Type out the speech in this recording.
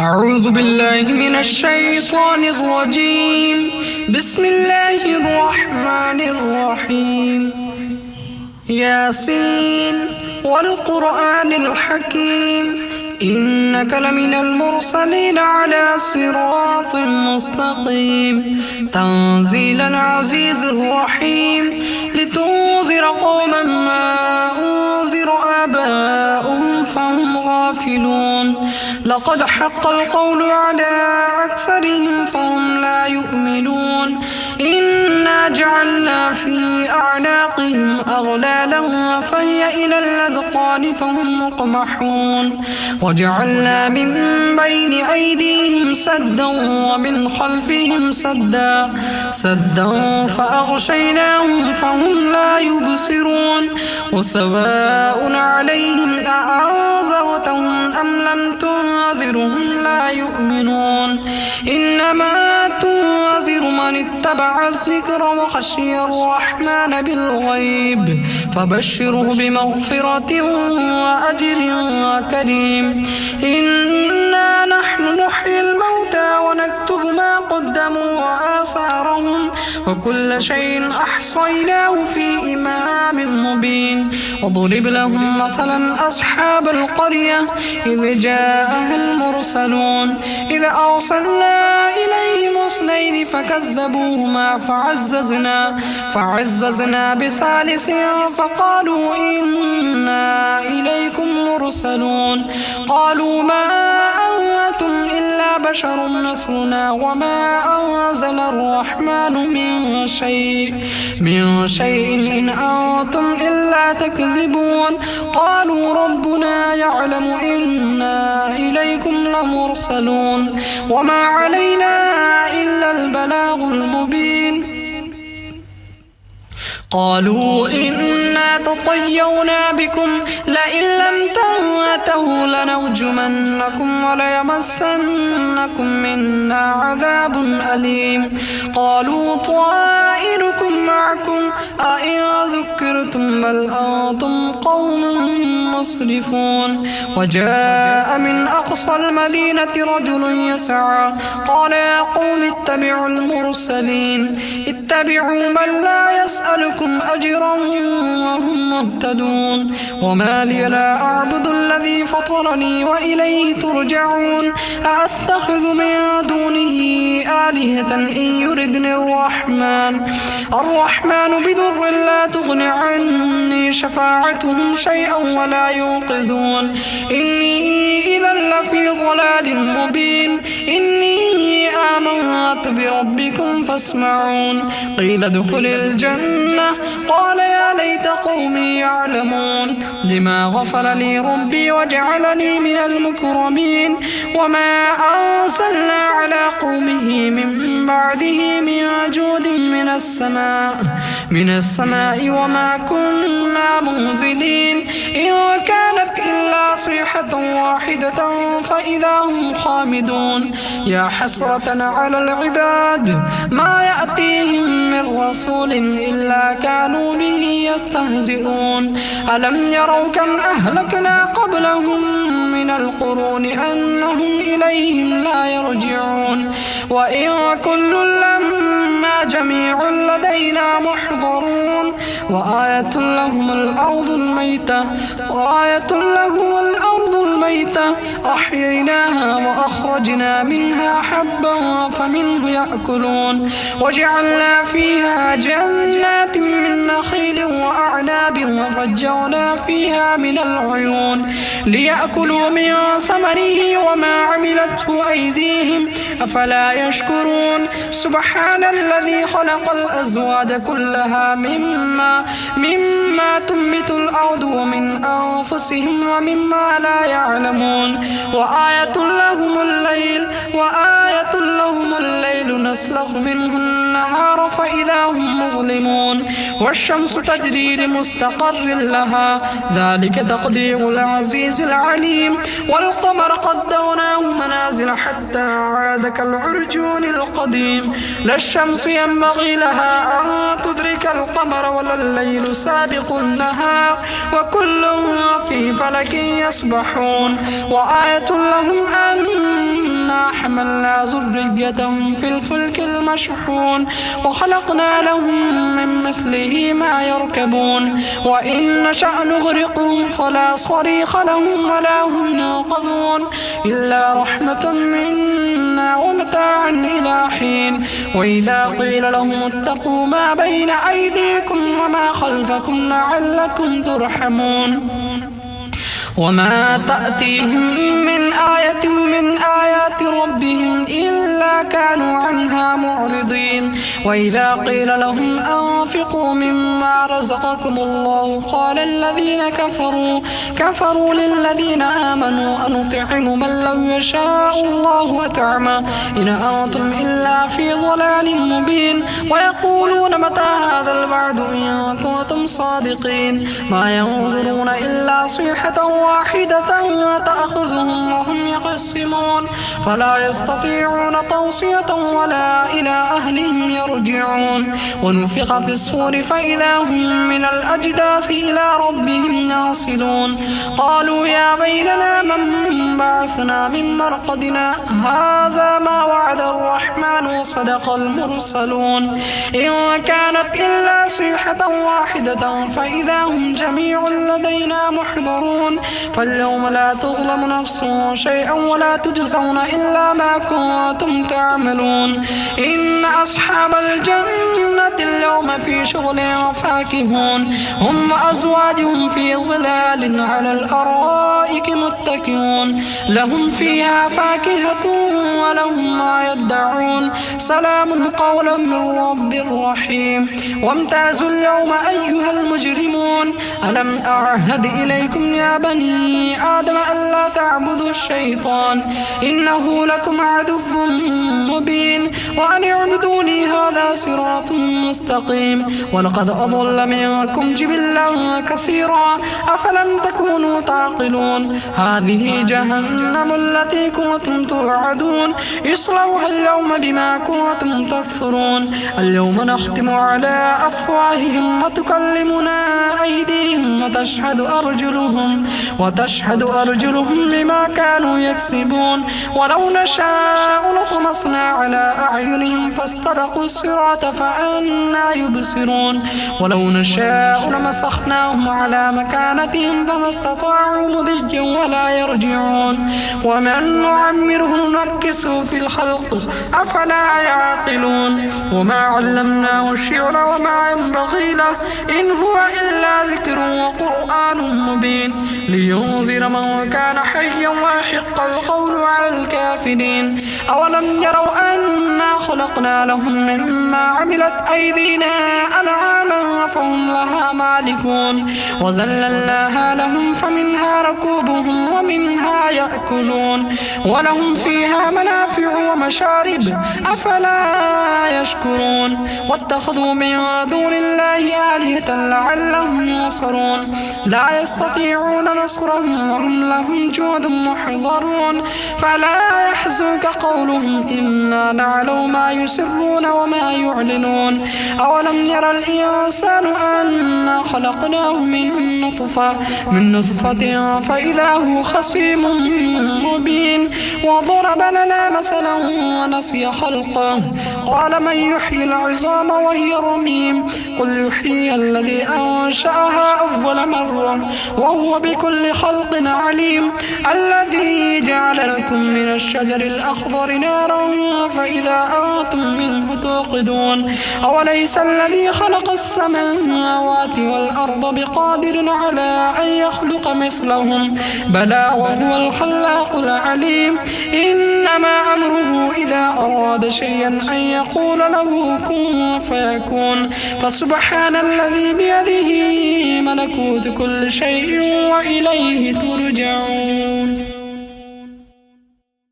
أعوذ بالله من الشيطان الرجيم. بسم الله الرحمن الرحيم. ياسين والقرآن الحكيم إنك لمن المرسلين على صراط مستقيم تنزيل العزيز الرحيم لتنذر قوما ما أنذر آباؤهم فهم غافلون لقد حق القول على أكثرهم فهم لا يؤمنون إنا جعلنا في أعناقهم أغلالا فهي إلى الأذقان فهم مقمحون وجعلنا من بين أيديهم سدا ومن خلفهم سدا فأغشيناهم فهم لا يبصرون وسواء عليهم أأنذرتهم أم لم تنذرهم لا يؤمنون إنما تنذر من اتبع الذكر وخشي الرحمن بالغيب فبشره بمغفرة وأجر كريم إنا نحن نحيي الموتى ونكتب ما قدموا وآثارهم وكل شيء أحصيناه في إمام مبين وضرب لهم مثلا أصحاب القرية إذ جاءها المرسلون إذ أرسلنا إليهم اثنين فكذبوهما فعززنا بثالث فقالوا إنا إليكم مرسلون قالوا ما أنتم إلا بشر مثلنا وما أنزل الرحمن من شيء إن أنتم إلا تكذبون قالوا ربنا يعلم إنا إليكم لمرسلون وما علينا إلا البلاغ المبين قالوا إنا تطيرنا بكم لئن لم تنتهوا لنرجمنكم وليمسنكم منا عذاب أليم قالوا طائركم معكم أئن ذكرتم بل أنتم قوم مسرفون وجاء من أقصى المدينة رجل يسعى قال يا قوم اتبعوا المرسلين اتبعوا من لا يسألكم أجرا وهم مهتدون وما لي لا أعبد الذي فطرني وإليه ترجعون أأتخذ من دونه آلهة إن يردني الرحمن بضر لا تغن عني شفاعتهم شيئا ولا ينقذون إني إذا لفي ضلال مبين إني آمنت بربكم فاسمعون قيل ادخل الجنة قال يا ليت قومي يعلمون لما غفر لي ربي وجعلني من المكرمين وما أرسلنا على قومه من بعده من جود من السماء وما كنا منزلين إن كانت إلا صيحة واحدة فإذا هم خامدون يا حسرة على العباد ما يأتيهم من رسول إلا كانوا به يستهزئون ألم يروا كم أهلكنا قبلهم من القرون أنهم إليهم لا يرجعون وإن كل لما جميع لدينا محضرون وآية لهم الأرض الميتة أحييناها وأخرجنا منها حبا فمنه يأكلون وجعلنا فيها جنات من نخيل وأعناب وفجرنا فيها من العيون ليأكلوا من ثمره وما عملته أيديهم أفلا يشكرون سبحان الذي خلق الأزواج كلها مما تنبت الأرض ومن أنفسهم ومما لا يعلمون وآية لهم الليل نسلخ منه النهار فإذا هم مظلمون والشمس تجري لمستقر لها ذلك تقدير العزيز العليم والقمر قدرناه منازل حتى عاد كالعرجون القديم لا الشمس ينبغي لها أن تدرك القمر ولا الليل سابق النهار وكل في فلك يسبحون وآية لهم أن حملنا ذريتهم في الفلك المشحون وخلقنا لهم من مثله ما يركبون وإن نشأ نغرقهم فلا صريخ لهم ولا هم ينقذون إلا رحمة منا ومتاعا إلى حين وإذا قيل لهم اتقوا ما بين أيديكم وما خلفكم لعلكم ترحمون وما تأتيهم من آية من آيات ربهم إلا كانوا عنها معرضين وإذا قيل لهم أنفقوا مما رزقكم الله قال الذين كفروا للذين آمنوا أنطعم من لو يشاء الله أطعمه إن أنتم إلا في ضلال مبين ويقولون متى هذا الوعد إن كنتم صادقين ما ينظرون إلا صيحة واحدة تأخذهم وهم يخصمون فلا يستطيعون توصية ولا إلى أهلهم يرجعون ونفخ في الصور فإذا هم من الأجداث إلى ربهم ينصلون قالوا يا ويلنا من بعثنا من مرقدنا هذا ما وعد الرحمن وصدق المرسلون إن كانت إلا صيحة واحدة فإذا هم جميع لدينا محضرون فاليوم لا تظلم نفس شيئا ولا تجزون إلا ما كنتم تعملون إن أصحاب الجنة اليوم في شغل فاكهون هم وأزواجهم في ظلال على الأرائك متكئون لهم فيها فاكهة ولهم ما يدعون سلام قولا من رب رحيم وامتازوا اليوم أيها المجرمون ألم أعهد إليكم يا بني آدم ألا تعبدوا الشيطان إنه لكم عدو مبين وأن اعبدوني هذا صراط مستقيم ولقد أضل منكم جبلا كثيرا أفلم تكونوا تعقلون هذه جهنم التي كنتم توعدون اصلوها اليوم بما كنتم تكفرون اليوم نختم على أفواههم وتكلمنا أيديهم وتشهد أرجلهم بما كانوا يكسبون ولو نشاء لطمسنا على أعينهم فاستبقوا الصراط فأنى يبصرون ولو نشاء لمسخناهم على مكانتهم فما استطاعوا مضيا ولا يرجعون ومن نعمره ننكسه في الخلق أفلا يعقلون وما علمناه الشعر وما ينبغي له إن هو إلا ذكر وقرآن مبين لينذر من كان حيا ويحق القول على الكافرين أولم يروا أنا خلقنا لهم مما عملت أيدينا أنعاما فهم لها مالكون وذللناها لهم فمنها ركوبهم ومنها يأكلون ولهم فيها منافع ومشارب أفلا يشكرون واتخذوا من دون الله آلهة لعلهم ينصرون لا يستطيعون نصرهم وهم لهم جند محضرون فلا يحزنك قولهم إنا نعلم ما يسرون وما يعلنون أولم يرى الإنسان أنا خلقناه من نطفة فإذا هو خصيم مبين وضرب لنا مثلا ونسي خلقه قال من يحيي العظام وهي رميم قل يحييها الذي أنشأها أول مرة وهو بكل خلق عليم الذي جعل لكم من الشجر الأخضر نارا فإذا أنتم منه توقدون أوليس الذي خلق السماوات والأرض بقادر على أن يخلق مثلهم بلى وهو الخلاق العليم إنما أمره إذا أراد شيئا أن يقول له كن فيكون فسبحان الذي بيده ملكوت كل شيء وإليه ترجعون.